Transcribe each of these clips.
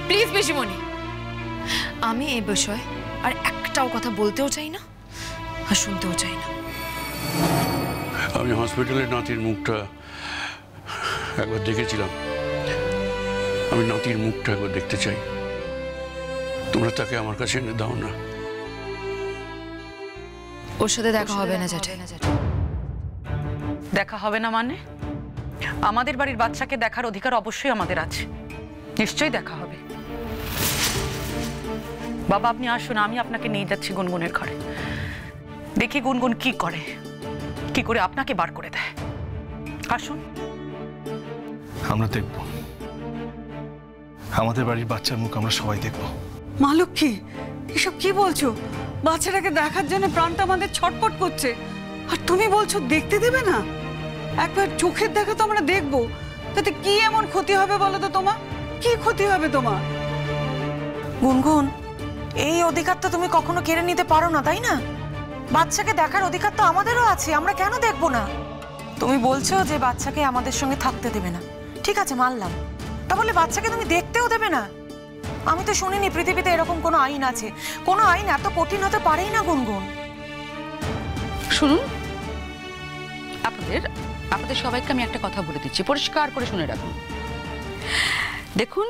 Please পিসিমণি, আমি এই বিষয়ে আর একটাও কথা বলতেও চাই না আর শুনতেও চাই না। আমি হসপিটালে নাতির মুখটা একবার দেখেছিলাম, আমি নাতির মুখটা একবার দেখতে চাই। তোমরা তাকে আমার কাছে এনে দাও না। ওর সাথে দেখা হবে না জ্যাঠাই। দেখা হবে না মানে? আমাদের বাড়ির বাচ্চাকে দেখার অধিকার অবশ্যই আমাদের আছে, নিশ্চয়ই দেখা হবে। বাবা আপনি আসুন, আমি আপনাকে নিয়ে যাচ্ছি গুনগুনের ঘরে। দেখি গুনগুন কি করে, কি করে আপনাকে বার করে দেয়। আসুন। আমরা দেখব, আমাদের বাড়ির বাচ্চার মুখ আমরা সবাই দেখব। মা লক্ষ্মী, এসব কি বলছো? বাচ্চাটাকে দেখার জন্য প্রাণটা আমাদের ছটফট করছে, আর তুমি বলছো দেখতে দেবে না? একবার চোখের দেখা তো আমরা দেখবো, তাতে কি এমন ক্ষতি হবে বলো তো? তোমার কি ক্ষতি হবে তোমার? গুনগুন, এই অধিকার তো তুমি কখনো কেড়ে নিতে পারো না, তাই না? বাচ্চাকে দেখার অধিকার তো আমাদেরও আছে, আমরা কেন দেখবো না? তুমি বলছো যে বাচ্চাকে আমাদের সঙ্গে থাকতে দেবে না, ঠিক আছে মানলাম, তাহলে বাচ্চাকে তুমি দেখতেও দেবে না? আমি তো শুনিনি পৃথিবীতে এরকম কোনো আইন আছে। কোনো আইন এত কঠিন হতে পারেই না গুনগুন। শুনুন, আপনাদের সবাইকে আমি একটা কথা বলে দিচ্ছি, পরিষ্কার করে শুনে রাখুন। দেখুন,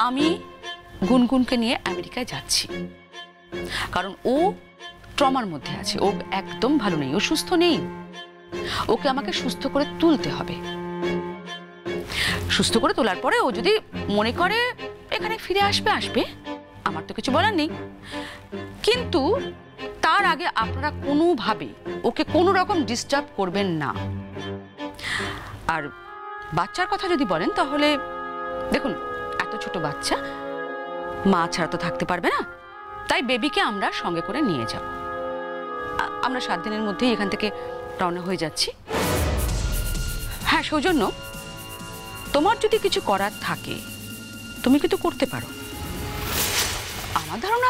আমি গুনগুনকে নিয়ে আমেরিকায় যাচ্ছি, কারণ ও ট্রমার মধ্যে আছে, ও একদম ভালো নেই, ও সুস্থ নেই। ওকে আমাকে সুস্থ করে তুলতে হবে। সুস্থ করে তোলার পরে ও যদি মনে করে এখানে ফিরে আসবে, আমার তো কিছু বলার নেই। কিন্তু তার আগে আপনারা কোনোভাবে ওকে কোনো রকম ডিস্টার্ব করবেন না। আর বাচ্চার কথা যদি বলেন, তাহলে দেখুন, এত ছোট বাচ্চা মা ছাড়া তো থাকতে পারবে না, তাই বেবিকে আমরা সঙ্গে করে নিয়ে যাব। আমরা 7 দিনের মধ্যেই এখান থেকে রওনা হয়ে যাচ্ছি। হ্যাঁ সৌজন্য, তোমার যদি কিছু করার থাকে তুমি কিন্তু করতে পারো। আমার ধারণা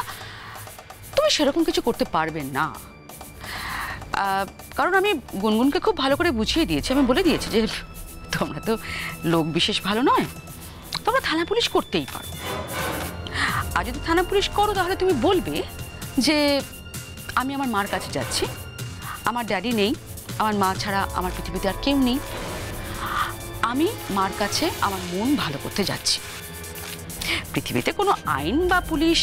তুমি সেরকম কিছু করতে পারবে না, কারণ আমি গুনগুনকে খুব ভালো করে বুঝিয়ে দিয়েছি। আমি বলে দিয়েছি যে তোমরা তো লোক বিশেষ ভালো নয়, তোমরা থানা পুলিশ করতেই পারো। আর যদি থানা পুলিশ করো, তাহলে তুমি বলবে যে আমি আমার মার কাছে যাচ্ছি, আমার ড্যাডি নেই, আমার মা ছাড়া আমার পৃথিবীতে আর কেউ নেই, আমি মার কাছে আমার মন ভালো করতে যাচ্ছি। পৃথিবীতে কোনো আইন বা পুলিশ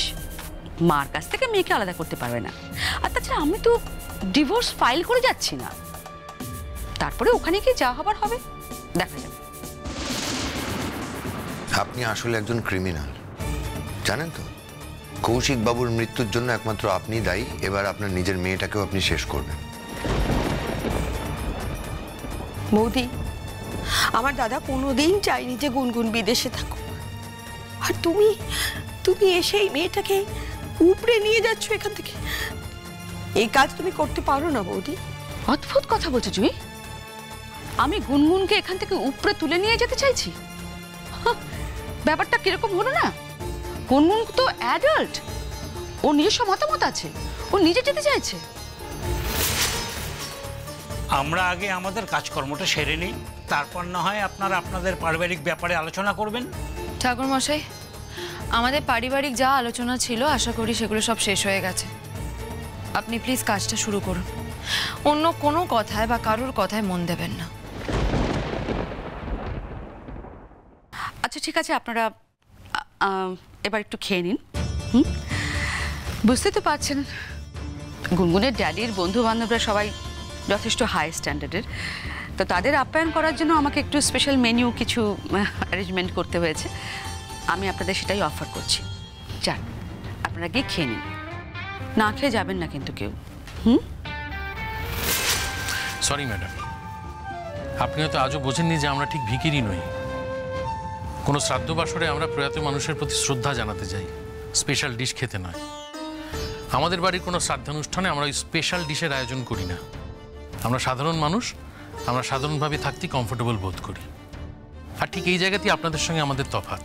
মার কাছ থেকে মেয়েকে আলাদা করতে পারবে না। আর তাছাড়া আমি তো ডিভোর্স ফাইল করে যাচ্ছি না, তারপরে ওখানে গিয়ে যা হবার হবে দেখা যাবে। আপনি আসলে একজন ক্রিমিনাল, জানেন তো? কৌশিক বাবুর মৃত্যুর জন্য একমাত্র আপনি দায়ী। এবার আপনার নিজের মেয়েটাকেও আপনি শেষ করবেন। বৌদি, আমার দাদা কোনোদিন চাইনি যে গুনগুন বিদেশে থাকুক, আর তুমি এসে এই মেয়েটাকে উপড়ে নিয়ে যাচ্ছ এখান থেকে। এই কাজ তুমি করতে পারো না বৌদি। অদ্ভুত কথা বলছো তুমি। আমি গুনগুনকে এখান থেকে উপরে তুলে নিয়ে যেতে চাইছি? ব্যাপারটা কিরকম হলো না? গুনগুন তো অ্যাডাল্ট, ও নিজস্ব মতামত আছে, ও নিজে যেতে চাইছে। আমরা আগে আমাদের কাজকর্মটা সেরে নিই, তারপর না হয় আপনারা আপনাদের পারিবারিক ব্যাপারে আলোচনা করবেন। ঠাকুর মশাই, আমাদের পারিবারিক যা আলোচনা ছিল আশা করি সেগুলো সব শেষ হয়ে গেছে। আপনি প্লিজ কাজটা শুরু করুন, অন্য কোনো কথায় বা কারোর কথায় মন দেবেন না। আচ্ছা ঠিক আছে, আপনারা এবার একটু খেয়ে নিন। বুঝতে তো পারছেন, গুনগুনের ড্যাডির বন্ধু বান্ধবরা সবাই যথেষ্ট হাই স্ট্যান্ডার্ডের, তো তাদের আপ্যায়ন করার জন্য আমাকে একটু স্পেশাল মেনু কিছু অ্যারেঞ্জমেন্ট করতে হয়েছে। আমি আপনাদের সেটাই অফার করছি। যান, আপনারা গিয়ে খেয়ে নিন, না খেয়ে যাবেন না কিন্তু কেউ। সরি ম্যাডাম, আপনি হয়তো আজও বোঝেননি যে আমরা ঠিক ভিখিরি নই। কোনো শ্রাদ্ধ বাসরে আমরা প্রয়াত মানুষের প্রতি শ্রদ্ধা জানাতে যাই, স্পেশাল ডিশ খেতে নয়। আমাদের বাড়ির কোনো শ্রাদ্ধানুষ্ঠানে আমরা ওই স্পেশাল ডিশের আয়োজন করি না। আমরা সাধারণ মানুষ, আমরা সাধারণভাবে থাকতে কমফোর্টেবল বোধ করি। আর ঠিক এই জায়গাতেই আপনাদের সঙ্গে আমাদের তফাৎ।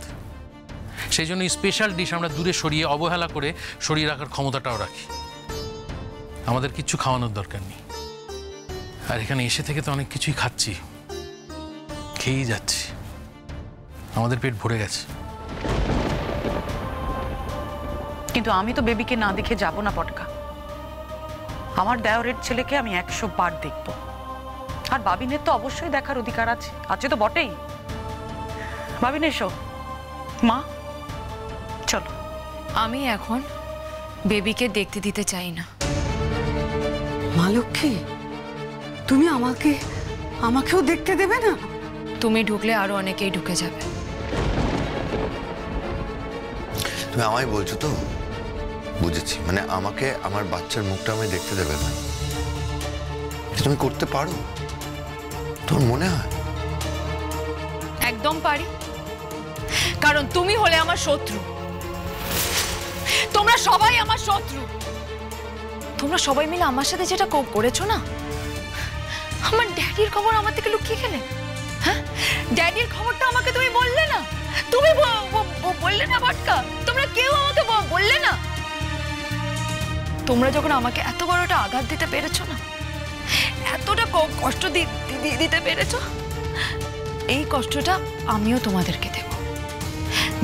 সেই জন্য স্পেশাল ডিশ আমরা দূরে সরিয়ে অবহেলা করে সরিয়ে রাখার ক্ষমতাটাও রাখি। আমাদের কিচ্ছু খাওয়ানোর দরকার নেই। আর এখানে এসে থেকে তো অনেক কিছুই খাচ্ছি, খেয়েই যাচ্ছি, আমাদের পেট ভরে গেছে। কিন্তু আমি তো বেবিকে না দেখে যাব না পটকা। আমার দেওরের ছেলেকে আমি 100 বার দেখব, আর বাবিনের তো অবশ্যই দেখার অধিকার আছে, আছে তো বটেই। বাবিন এসো, মা চলো। আমি এখন বেবিকে দেখতে দিতে চাই না। মা লক্ষ্মী, তুমি আমাকেও দেখতে দেবে না? তুমি ঢুকলে আরো অনেকেই ঢুকে যাবে। তুমি আমায় বলছো তো? বুঝেছি, মানে আমাকে আমার বাচ্চার মুখটা আমি দেখতে দেবে না। তুমি করতে পারো, তোমার মনে হয়? একদম পারি, কারণ তুমি হলে আমার শত্রু। তোমরা সবাই আমার শত্রু। তোমরা সবাই মিলে আমার সাথে যেটা করেছো না, আমার ড্যাডির খবর আমার থেকে লুকিয়ে গেলে। হ্যাঁ, ড্যাডির খবরটা আমাকে তুমি বললে না, তুমি বললে না পটকা, তোমরা কেউ আমাকে বললে না। তোমরা যখন আমাকে এত বড়টা আঘাত দিতে পেরেছো না, এতটা কষ্ট দিতে পেরেছো, এই কষ্টটা আমিও তোমাদেরকে দেব।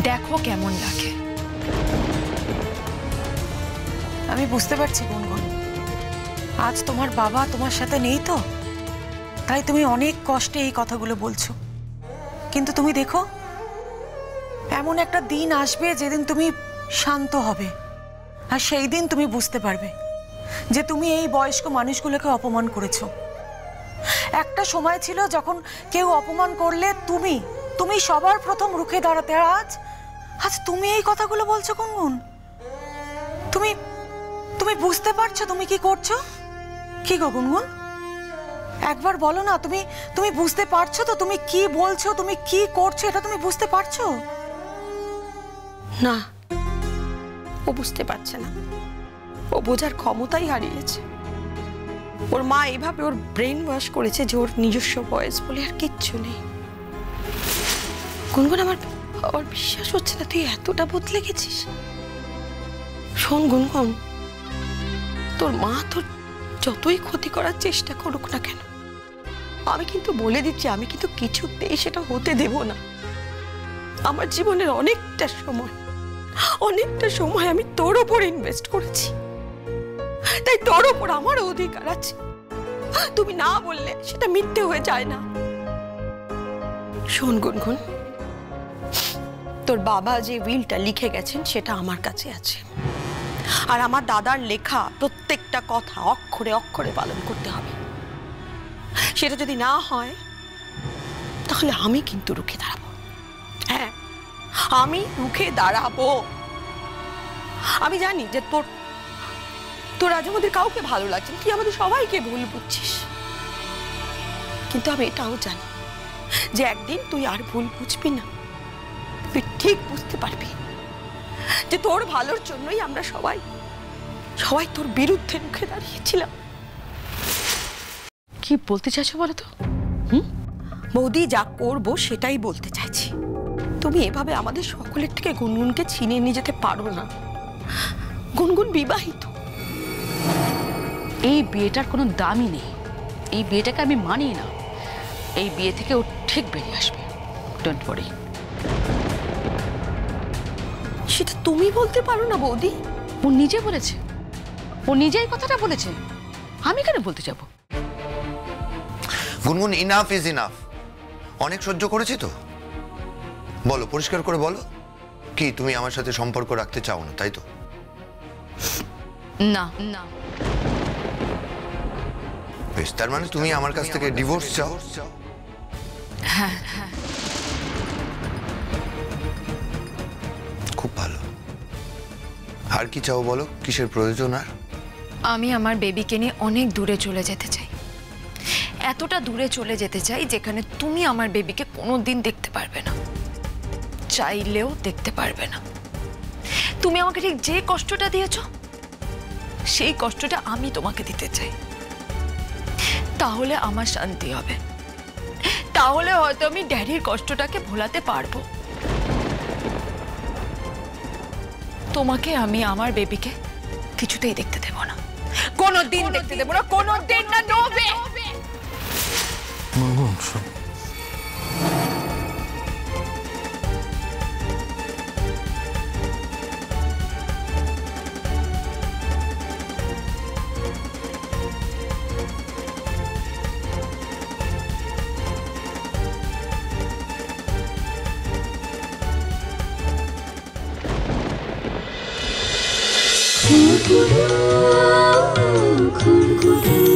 দেখো কেমন লাগে। আমি বুঝতে পারছি গুনগুন, আজ তোমার বাবা তোমার সাথে নেই তো, তাই তুমি অনেক কষ্টে এই কথাগুলো বলছো। কিন্তু তুমি দেখো, এমন একটা দিন আসবে যেদিন তুমি শান্ত হবে, আর সেই দিন তুমি বুঝতে পারবে যে তুমি এই বয়স্ক মানুষগুলোকে অপমান করেছো। একটা সময় ছিল যখন কেউ অপমান করলে তুমি সবার প্রথম রুখে দাঁড়াতে, আর আজ তুমি এই কথাগুলো বলছো গুনগুন। তুমি বুঝতে পারছো তুমি কি করছো? কি গো গুনগুন, একবার বলো না, তুমি বুঝতে পারছো তো তুমি কি বলছো, তুমি কি করছো, এটা তুমি বুঝতে পারছো? না, ও বুঝতে পারছে না, ও বোঝার ক্ষমতাই হারিয়েছে। ওর মা এইভাবে ওর ব্রেন ওয়াশ করেছে যে ওর নিজস্ব বয়স বলে আর কিচ্ছু নেই। গুনগুন, আমার বিশ্বাস হচ্ছে না তুই এতটা বদলে গেছিস। শোন গুনগুন, তোর মা তোর যতই ক্ষতি করার চেষ্টা করুক না কেন, আমি কিন্তু বলে দিচ্ছি, আমি কিন্তু কিছুতেই সেটা হতে দেব না। আমার জীবনের অনেকটা সময় আমি তোর ওপর ইনভেস্ট করেছি, তাই তোর ওপর আমার অধিকার আছে। তুমি না বললে সেটা মিথ্যে হয়ে যায় না। শোন গুনগুন, তোর বাবা যে উইলটা লিখে গেছেন সেটা আমার কাছে আছে, আর আমার দাদার লেখা প্রত্যেকটা কথা অক্ষরে অক্ষরে পালন করতে হবে। সেটা যদি না হয় তাহলে আমি কিন্তু রুখে দাঁড়াবো। হ্যাঁ, আমি রুখে দাঁড়াবো। আমি জানি যে তোর আজ আমাদের কাউকে ভালো লাগছে, তুই আমাদের সবাইকে ভুল বুঝছিস, কিন্তু আমি এটাও জানি যে একদিন তুই আর ভুল বুঝবি না। তুই ঠিক বুঝতে পারবি যে তোর ভালোর জন্যই আমরা সবাই তোর বিরুদ্ধে রুখে দাঁড়িয়েছিলাম। কি বলতে চাইছো বলো তো? বৌদি, যা করবো সেটাই বলতে চাইছি। তুমি এভাবে আমাদের সকলের থেকে গুনগুনকে ছিনিয়ে নিয়ে যেতে পারো না। গুনগুন বিবাহিত। এই বিয়েটার কোনো দামই নেই, এই বিয়েটাকে আমি মানি না। এই বিয়ে থেকে ও ঠিক বেরিয়ে আসবে, ডোন্ট ওয়ারি। সেটা তুমি বলতে পারো না বৌদি? ও নিজে বলেছে, ও নিজে এই কথাটা বলেছে, আমি কেন বলতে যাব? গুনগুন, ইনাফ ইজ ইনাফ। অনেক সহ্য করেছি তো, বলো, পরিষ্কার করে বলো, কি তুমি আমার সাথে সম্পর্ক রাখতে চাও না, তাই তো? না না, বেশ, তার মানে তুমি আমার কাছ থেকে ডিভোর্স চাও? হ্যাঁ হ্যাঁ। খুব ভালো। আর কি চাও বলো, কিসের প্রয়োজন? আর আমি আমার বেবিকে নিয়ে অনেক দূরে চলে যেতে চাই, এতটা দূরে চলে যেতে চাই যেখানে তুমি আমার বেবিকে কোনোদিন দেখতে পারবে না, চাইলেও দেখতে পারবে না। তুমি আমাকে ঠিক যে কষ্টটা দিয়েছো সেই কষ্টটা আমি তোমাকে দিতে চাই, তাহলে আমার শান্তি হবে, তাহলে হয়তো আমি ড্যাডির কষ্টটাকে ভোলাতে পারবো। তোমাকে আমি আমার বেবিকে কিছুতেই দেখতে দেব না, কোনোদিন দেখতে দেব না, কোনোদিন না। নোবে খুরকুট